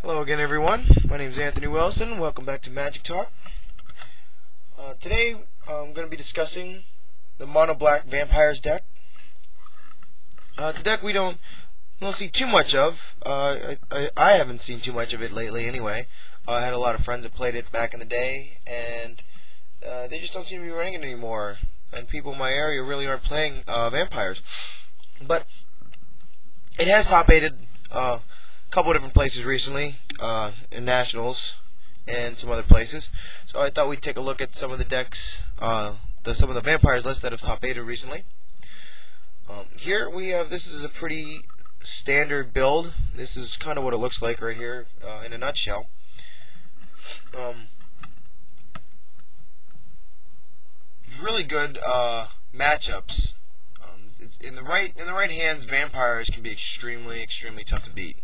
Hello again, everyone. My name is Anthony Wilson. Welcome back to Magic Talk. Today I'm going to be discussing the Mono Black Vampires deck. It's a deck we don't see too much of. I haven't seen too much of it lately anyway. I had a lot of friends that played it back in the day, and they just don't seem to be running it anymore. And people in my area really aren't playing vampires. But it has top 8'd a couple of different places recently, in Nationals and some other places. So I thought we'd take a look at some of the decks, some of the vampires lists that have top 8'd recently. Here we have, this is a pretty standard build. This is kind of what it looks like right here, in a nutshell. Really good matchups. In the right hands, vampires can be extremely tough to beat.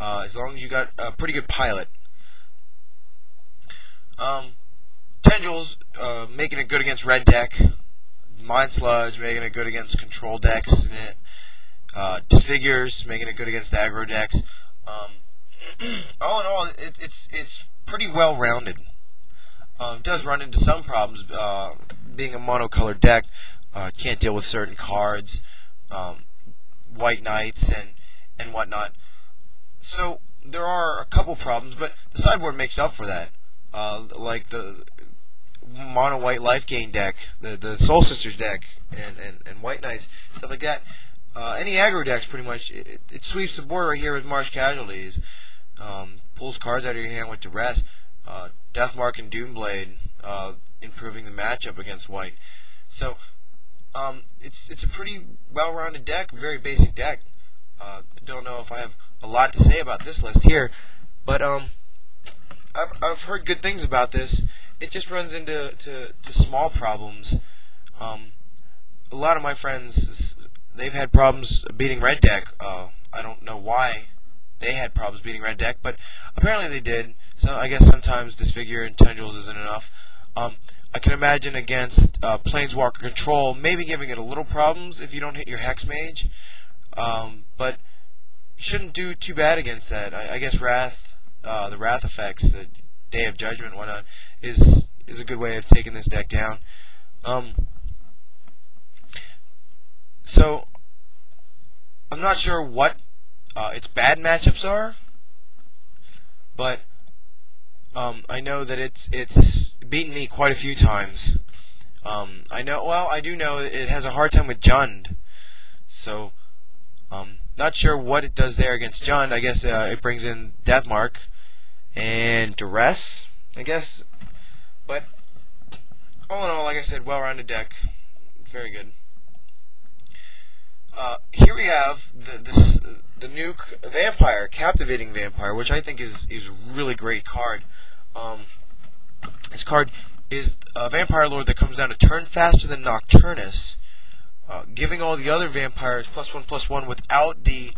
As long as you got a pretty good pilot. Tendrils, making it good against red deck. Mind Sludge, making it good against control decks. Disfigures, making it good against aggro decks. All in all, it's pretty well rounded. It does run into some problems, being a monocolored deck. Can't deal with certain cards, white knights and whatnot. So there are a couple problems, but the sideboard makes up for that. Like the mono white life gain deck, the Soul Sisters deck, and white knights, stuff like that. Any aggro decks, pretty much, it sweeps the board right here with Marsh Casualties. Pulls cards out of your hand with Duress. Deathmark and Doomblade, improving the matchup against white. So it's a pretty well-rounded deck, very basic deck. Don't know if I have a lot to say about this list here, but I've heard good things about this. It just runs into small problems. A lot of my friends, they've had problems beating red deck. I don't know why they had problems beating red deck, but apparently they did. So I guess sometimes Disfigure and Tendrils isn't enough. I can imagine against Planeswalker Control, maybe giving it a little problems if you don't hit your Hex Mage. But you shouldn't do too bad against that. I guess Wrath, the Wrath effects, the Day of Judgment, and whatnot, is a good way of taking this deck down. So I'm not sure what its bad matchups are, but I know that it's beaten me quite a few times. I do know it has a hard time with Jund. So not sure what it does there against Jund. I guess it brings in Deathmark and Duress, I guess. But all in all, like I said, well-rounded deck. Very good. Here we have the Nuke Vampire, Captivating Vampire, which I think is a really great card. This card is a Vampire Lord that comes down to turn faster than Nocturnus, giving all the other vampires +1/+1 without the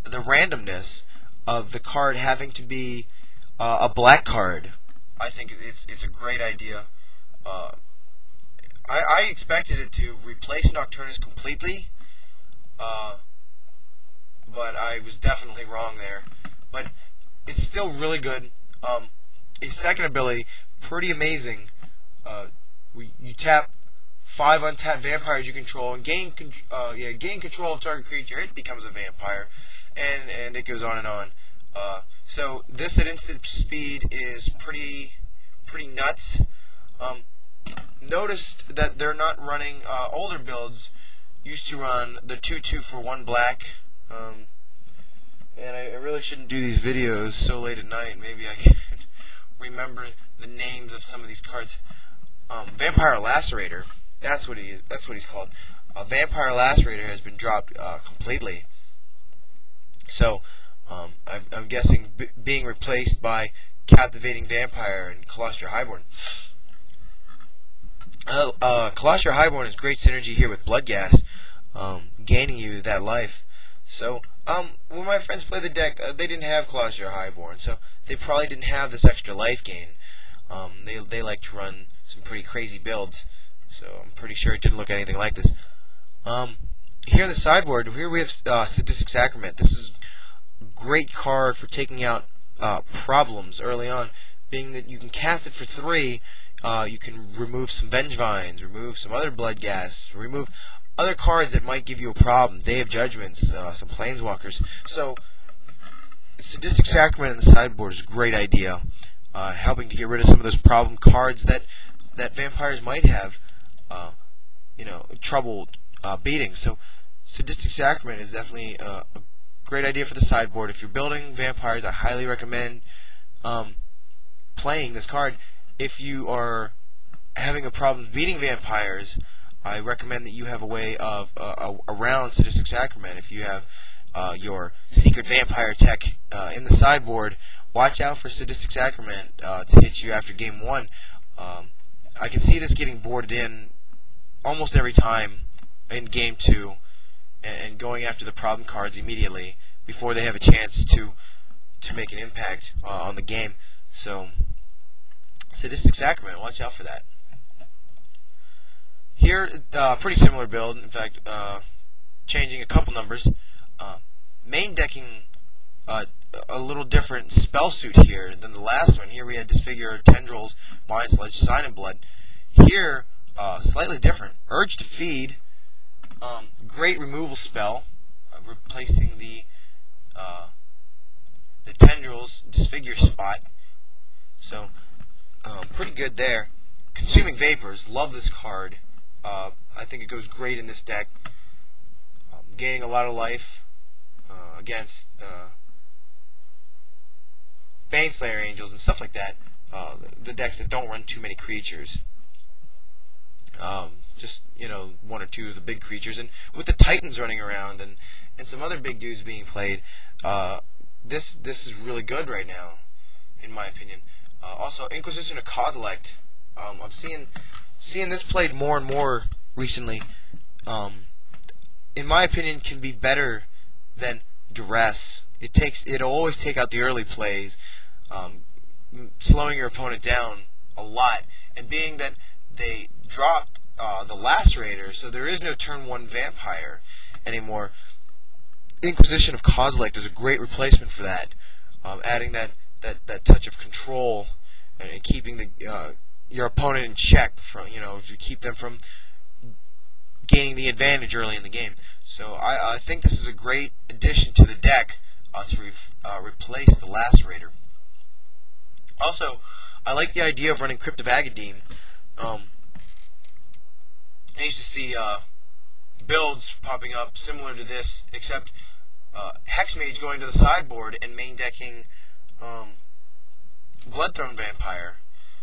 randomness of the card having to be a black card. I think it's a great idea. I expected it to replace Nocturnus completely, but I was definitely wrong there. But it's still really good. His second ability, pretty amazing. You tap 5 untapped vampires you control and gain control of target creature. It becomes a vampire, and it goes on and on. So this at instant speed is pretty nuts. Noticed that they're not running older builds. Used to run the 2/2 for 1 black. And I really shouldn't do these videos so late at night. Maybe I could remember the names of some of these cards. Vampire Lacerator. That's what he's called. Vampire Lacerator has been dropped completely. So I'm guessing being replaced by Captivating Vampire and Colossus Highborn. Colossus Highborn is great synergy here with Bloodghast, gaining you that life. So when my friends play the deck, they didn't have Colossus Highborn, so they probably didn't have this extra life gain. They like to run some pretty crazy builds, so I'm pretty sure it didn't look anything like this. Here on the sideboard, here we have Sadistic Sacrament. This is great card for taking out problems early on, being that you can cast it for 3. You can remove some Vengevines, remove some other Bloodghast, remove other cards that might give you a problem. Day of Judgments, some Planeswalkers. So, Sadistic Sacrament in the sideboard is a great idea, helping to get rid of some of those problem cards that vampires might have, trouble beating. So, Sadistic Sacrament is definitely a great idea for the sideboard. If you're building vampires, I highly recommend playing this card. If you are having a problem beating vampires, I recommend that you have a way of around Sadistic Sacrament. If you have your secret vampire tech in the sideboard, watch out for Sadistic Sacrament to hit you after game 1. I can see this getting boarded in almost every time in game 2, and going after the problem cards immediately before they have a chance to make an impact on the game. So, Sadistic Sacrament, watch out for that. Here, pretty similar build. In fact, changing a couple numbers. Main decking a little different spell suit here than the last one. Here we had Disfigure, Tendrils, Mind Sludge, Sign in Blood. Here, slightly different. Urge to Feed. Great removal spell, replacing the Tendrils Disfigure spot. So, pretty good there. Consuming Vapors, love this card. I think it goes great in this deck. Gaining a lot of life against Baneslayer Angels and stuff like that. The decks that don't run too many creatures. Just, 1 or 2 of the big creatures. And with the Titans running around and some other big dudes being played, this is really good right now, in my opinion. Also, Inquisition of Kozilek. I'm seeing this played more and more recently. In my opinion, can be better than Duress. It'll always take out the early plays, slowing your opponent down a lot. And being that they dropped the Lacerator, so there is no turn 1 vampire anymore, Inquisition of Kozilek is a great replacement for that. Adding that touch of control and keeping your opponent in check, to keep them from gaining the advantage early in the game. So I think this is a great addition to the deck to replace the Lacerator. Also, I like the idea of running Crypt of Agadeem. I used to see builds popping up similar to this, except Hexmage going to the sideboard and main decking Bloodthrone Vampire,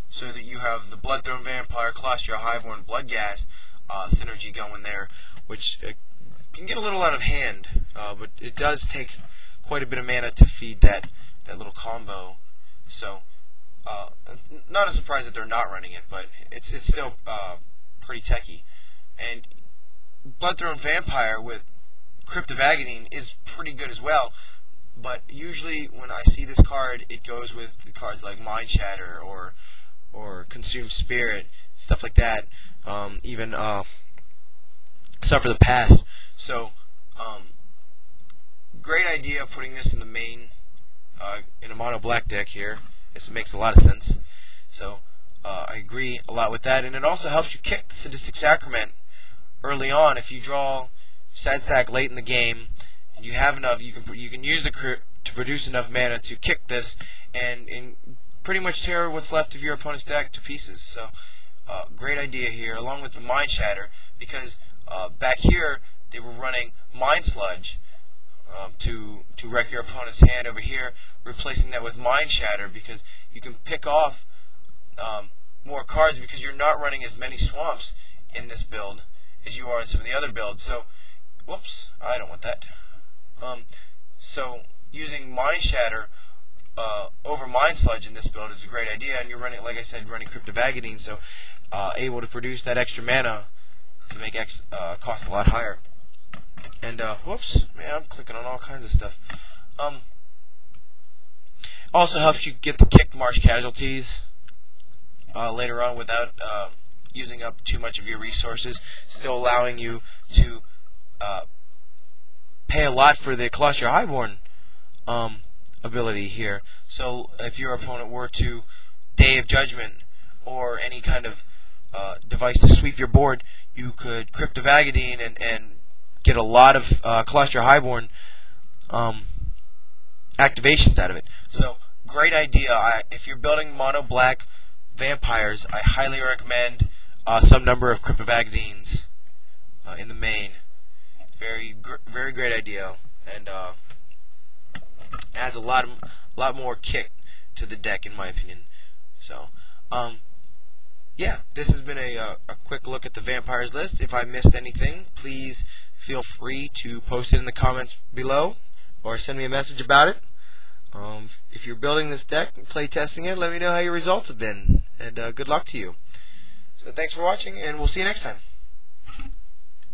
so that you have the Bloodthrone Vampire, Colostria Highborn, Bloodghast synergy going there, which can get a little out of hand, but it does take quite a bit of mana to feed that little combo. So, not a surprise that they're not running it, but it's still pretty techy. And Bloodthrone Vampire with Crypt of Agadeem is pretty good as well, but usually when I see this card, it goes with the cards like Mind Shatter or Consume Spirit, stuff like that. Even Suffer the Past. So, great idea putting this in the main, in a mono black deck here. This makes a lot of sense. So, I agree a lot with that, and it also helps you kick the Sadistic Sacrament early on. If you draw Sad Sack late in the game, and you have enough, you can use the to produce enough mana to kick this and pretty much tear what's left of your opponent's deck to pieces. So, great idea here, along with the Mind Shatter, because back here they were running Mind Sludge to wreck your opponent's hand. Over here, replacing that with Mind Shatter, because you can pick off more cards because you're not running as many swamps in this build as you are in some of the other builds. So, whoops, I don't want that. So, using Mind Shatter over Mind Sludge in this build is a great idea, and you're running, like I said, running Crypt of Agadeem, so able to produce that extra mana to make cost a lot higher. And, whoops, man, I'm clicking on all kinds of stuff. Also helps you get the kicked Marsh Casualties later on without using up too much of your resources, still allowing you to pay a lot for the Colostria Highborn ability here. So if your opponent were to Day of Judgment or any kind of device to sweep your board, you could Cryptovagadine and get a lot of Kalashtra Highborn activations out of it. So great idea. If you're building mono black vampires, I highly recommend some number of Cryptovagadines in the main. Very great idea, and adds a lot more kick to the deck, in my opinion. So, yeah, this has been a quick look at the vampires list. If I missed anything, please feel free to post it in the comments below or send me a message about it. If you're building this deck and play testing it, let me know how your results have been, and good luck to you. So thanks for watching, and we'll see you next time.